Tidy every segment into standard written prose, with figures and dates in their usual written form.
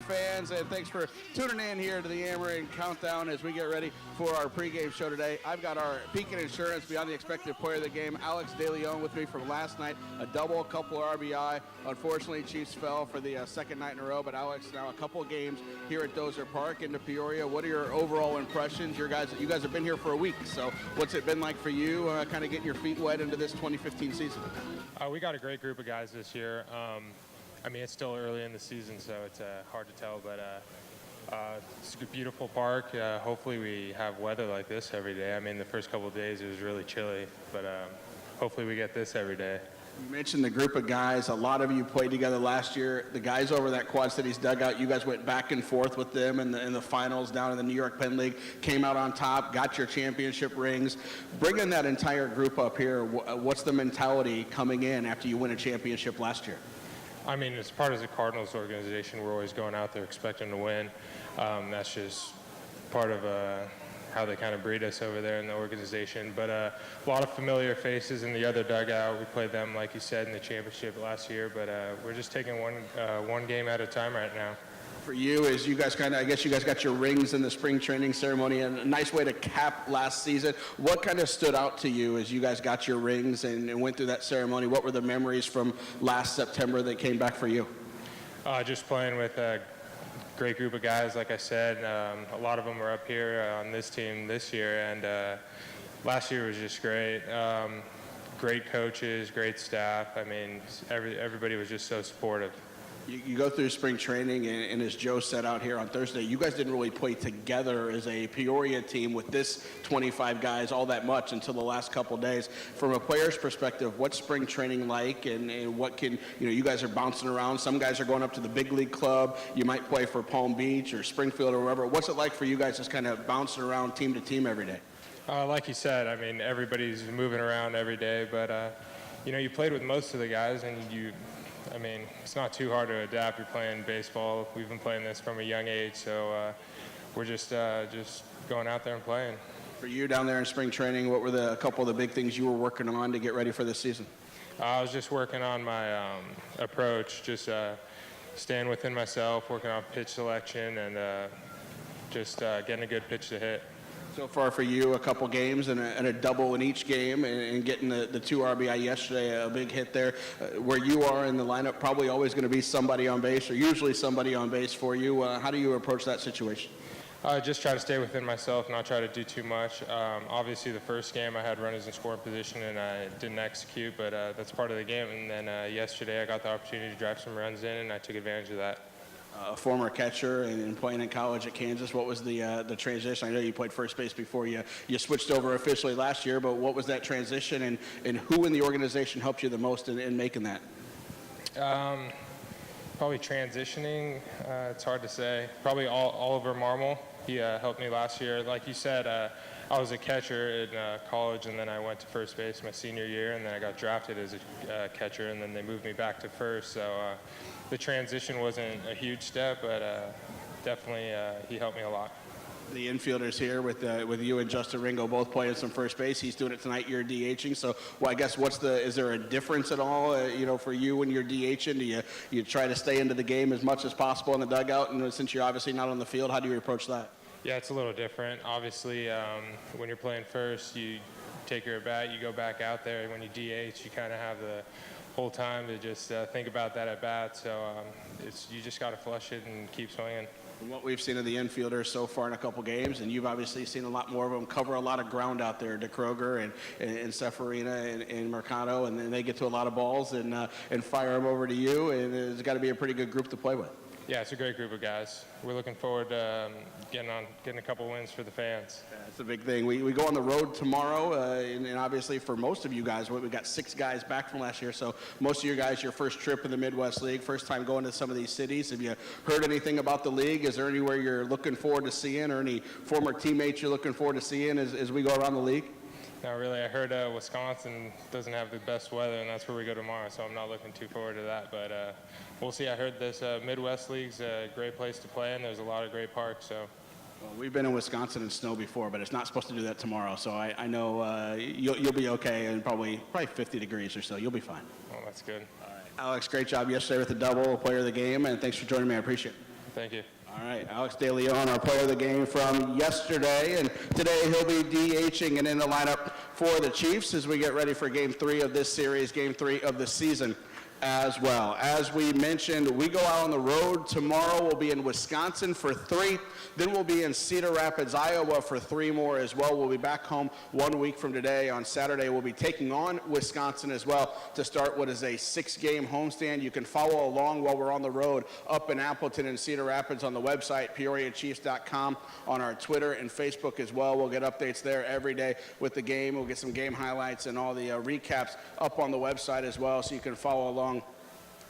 fans, and thanks for tuning in here to the Amarin Countdown as we get ready for our pregame show today. I've got our Beacon Insurance Beyond the Expected Player of the Game, Alex DeLeon, with me from last night. A double, a couple of RBI. Unfortunately, Chiefs fell for the second night in a row, but Alex, now a couple of games here at Dozer Park into Peoria. What are your overall impressions? You guys have been here for a week, so what's it been like for you, kind of getting your feet wet into this 2015 season? We got a great group of guys this year. I mean, it's still early in the season, so it's hard to tell, but it's a beautiful park. Hopefully we have weather like this every day. I mean, the first couple of days it was really chilly, but hopefully we get this every day. You mentioned the group of guys. A lot of you played together last year. The guys over that Quad Cities dugout, you guys went back and forth with them in the finals down in the New York Penn League, came out on top, got your championship rings. Bringing that entire group up here, what's the mentality coming in after you win a championship last year? I mean, as part of the Cardinals organization, we're always going out there expecting to win. That's just part of how they kind of breed us over there in the organization. But a lot of familiar faces in the other dugout. We played them, like you said, in the championship last year. But we're just taking one game at a time right now. For you, is you guys I guess you guys got your rings in the spring training ceremony, and a nice way to cap last season. What kind of stood out to you as you guys got your rings and went through that ceremony? What were the memories from last September that came back for you? Just playing with a great group of guys, like I said. A lot of them are up here on this team this year, and last year was just great. Great coaches, great staff. I mean, everybody was just so supportive. You go through spring training, and as Joe said out here on Thursday, you guys didn't really play together as a Peoria team with this 25 guys all that much until the last couple days. From a player's perspective, what's spring training like, and what can, you guys are bouncing around. Some guys are going up to the big league club. You might play for Palm Beach or Springfield or wherever. What's it like for you guys just kind of bouncing around team to team every day? Like you said, I mean, everybody's moving around every day, but, you played with most of the guys, and I mean, it's not too hard to adapt. You're playing baseball. We've been playing this from a young age, so we're just going out there and playing. For you down there in spring training, what were a couple of the big things you were working on to get ready for this season? I was just working on my approach, just staying within myself, working on pitch selection, and just getting a good pitch to hit. So far for you, a couple games and a double in each game, and getting the 2 RBI yesterday, a big hit there. Where you are in the lineup, probably always going to be somebody on base, or usually somebody on base for you. How do you approach that situation? Just try to stay within myself, not try to do too much. Obviously, the first game I had runners in scoring position and I didn't execute, but that's part of the game. And then yesterday I got the opportunity to drive some runs in, and I took advantage of that. A former catcher and playing in college at Kansas, what was the transition? I know you played first base before you switched over officially last year, but what was that transition, and who in the organization helped you the most in making that? Probably transitioning, it's hard to say. Probably Oliver Marmol. He helped me last year. Like you said, I was a catcher in college, and then I went to first base my senior year, and then I got drafted as a catcher, and then they moved me back to first. So the transition wasn't a huge step, but definitely he helped me a lot. The infielders here with you and Justin Ringo both playing some first base. He's doing it tonight. You're DHing. So, well, I guess is there a difference at all? For you when you're DHing, do you try to stay into the game as much as possible in the dugout? And since you're obviously not on the field, how do you approach that? Yeah, it's a little different. Obviously, when you're playing first, you take your at bat, you go back out there. When you DH, you kind of have the whole time to just think about that at bat. So you just got to flush it and keep swinging. From what we've seen of the infielders so far in a couple games, and you've obviously seen a lot more of them cover a lot of ground out there, DeKroger and Seferina and Mercado, and then they get to a lot of balls and fire them over to you, and it's got to be a pretty good group to play with. Yeah, it's a great group of guys. We're looking forward to getting a couple wins for the fans. Yeah, that's a big thing. We go on the road tomorrow, and obviously for most of you guys, we've got 6 guys back from last year, so most of you guys, your first trip in the Midwest League, first time going to some of these cities. Have you heard anything about the league? Is there anywhere you're looking forward to seeing, or any former teammates you're looking forward to seeing as we go around the league? Not really. I heard Wisconsin doesn't have the best weather, and that's where we go tomorrow, so I'm not looking too forward to that. But we'll see. I heard this Midwest League's a great place to play, and there's a lot of great parks. So. Well, we've been in Wisconsin in snow before, but it's not supposed to do that tomorrow. So I know you'll be okay, and probably 50 degrees or so. You'll be fine. Oh, that's good. All right. Alex, great job yesterday with the double, player of the game, and thanks for joining me. I appreciate it. Thank you. All right, Alex DeLeon, our player of the game from yesterday, and today he'll be DHing and in the lineup for the Chiefs as we get ready for Game 3 of this series, Game 3 of the season as well. As we mentioned, we go out on the road tomorrow. We'll be in Wisconsin for 3. Then we'll be in Cedar Rapids, Iowa for 3 more as well. We'll be back home 1 week from today. On Saturday, we'll be taking on Wisconsin as well to start what is a 6-game homestand. You can follow along while we're on the road up in Appleton and Cedar Rapids on the website, PeoriaChiefs.com, on our Twitter and Facebook as well. We'll get updates there every day with the game. We'll get some game highlights and all the recaps up on the website as well, so you can follow along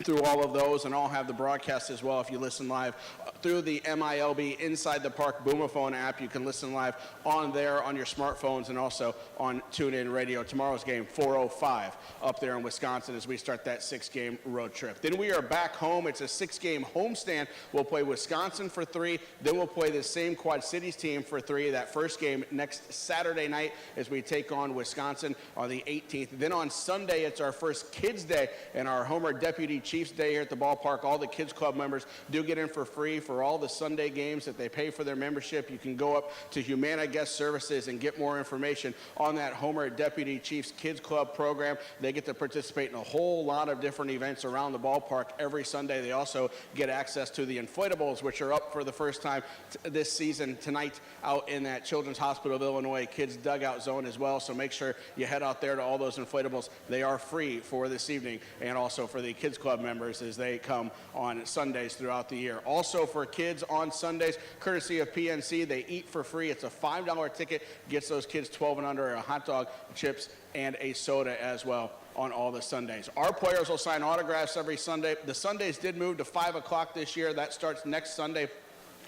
through all of those, and I'll have the broadcast as well if you listen live through the MILB Inside the Park Boomaphone app. You can listen live on there on your smartphones and also on TuneIn Radio. Tomorrow's game, 4:05, up there in Wisconsin as we start that 6-game road trip. Then we are back home. It's a 6-game homestand. We'll play Wisconsin for 3. Then we'll play the same Quad Cities team for 3. That first game next Saturday night as we take on Wisconsin on the 18th. Then on Sunday, it's our first Kids Day and our Homer Deputy Chiefs Day here at the ballpark. All the Kids Club members do get in for free for all the Sunday games that they pay for their membership. You can go up to Humana Guest Services and get more information on that Homer Deputy Chiefs Kids Club program. They get to participate in a whole lot of different events around the ballpark every Sunday. They also get access to the inflatables, which are up for the first time this season tonight out in that Children's Hospital of Illinois Kids Dugout Zone as well. So make sure you head out there to all those inflatables. They are free for this evening and also for the Kids Club members as they come on Sundays throughout the year. Also for kids on Sundays, courtesy of PNC, they eat for free. It's a $5 ticket, gets those kids 12 and under a hot dog, chips, and a soda as well on all the Sundays. Our players will sign autographs every Sunday. The Sundays did move to 5 o'clock this year. That starts next Sunday.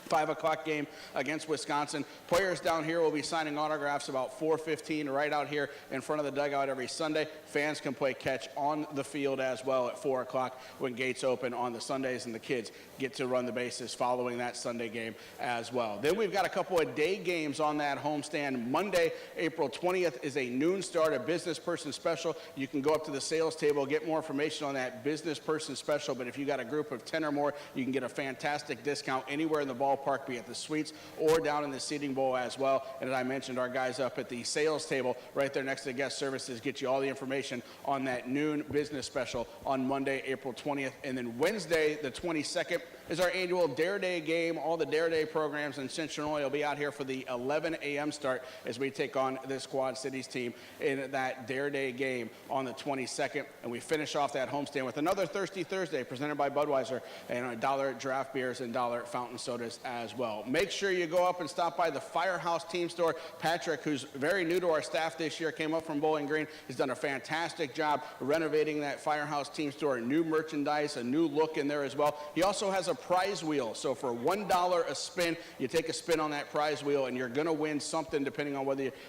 5 o'clock game against Wisconsin. Players down here will be signing autographs about 4:15 right out here in front of the dugout every Sunday. Fans can play catch on the field as well at 4 o'clock when gates open on the Sundays, and the kids get to run the bases following that Sunday game as well. Then we've got a couple of day games on that homestand. Monday, April 20th is a noon start, a business person special. You can go up to the sales table, get more information on that business person special, but if you got a group of 10 or more, you can get a fantastic discount anywhere in the ballpark, be at the suites or down in the seating bowl as well. And as I mentioned, our guys up at the sales table right there next to guest services get you all the information on that noon business special on Monday, April 20th. And then Wednesday, the 22nd, is our annual Dare Day game. All the Dare Day programs in Central Illinois will be out here for the 11 a.m. start as we take on this Quad Cities team in that Dare Day game on the 22nd. And we finish off that homestand with another Thirsty Thursday presented by Budweiser and $1 draft beers and $1 fountain sodas as well. Make sure you go up and stop by the Firehouse Team Store. Patrick, who's very new to our staff this year, came up from Bowling Green, has done a fantastic job renovating that Firehouse Team Store. New merchandise, a new look in there as well. He also has a prize wheel. So for $1 a spin, you take a spin on that prize wheel and you're going to win something depending on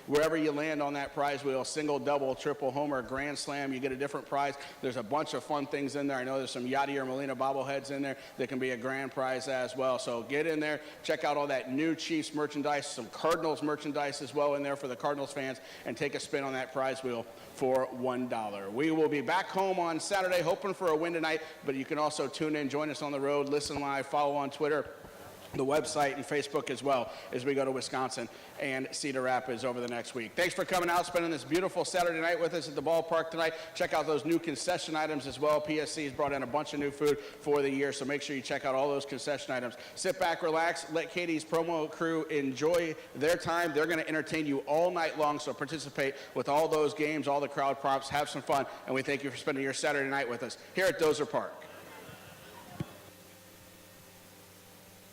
wherever you land on that prize wheel. Single, double, triple, homer, grand slam, you get a different prize. There's a bunch of fun things in there. I know there's some Yadier Molina bobbleheads in there that can be a grand prize as well. So get in there, check out all that new Chiefs merchandise, some Cardinals merchandise as well in there for the Cardinals fans, and take a spin on that prize wheel for $1. We will be back home on Saturday hoping for a win tonight, but you can also tune in, join us on the road, listen live, follow on Twitter, the website, and Facebook as well as we go to Wisconsin and Cedar Rapids over the next week. Thanks for coming out, spending this beautiful Saturday night with us at the ballpark tonight. Check out those new concession items as well. PSC has brought in a bunch of new food for the year, so make sure you check out all those concession items. Sit back, relax, let Katie's promo crew enjoy their time. They're going to entertain you all night long, so participate with all those games, all the crowd props, have some fun, and we thank you for spending your Saturday night with us here at Dozer Park.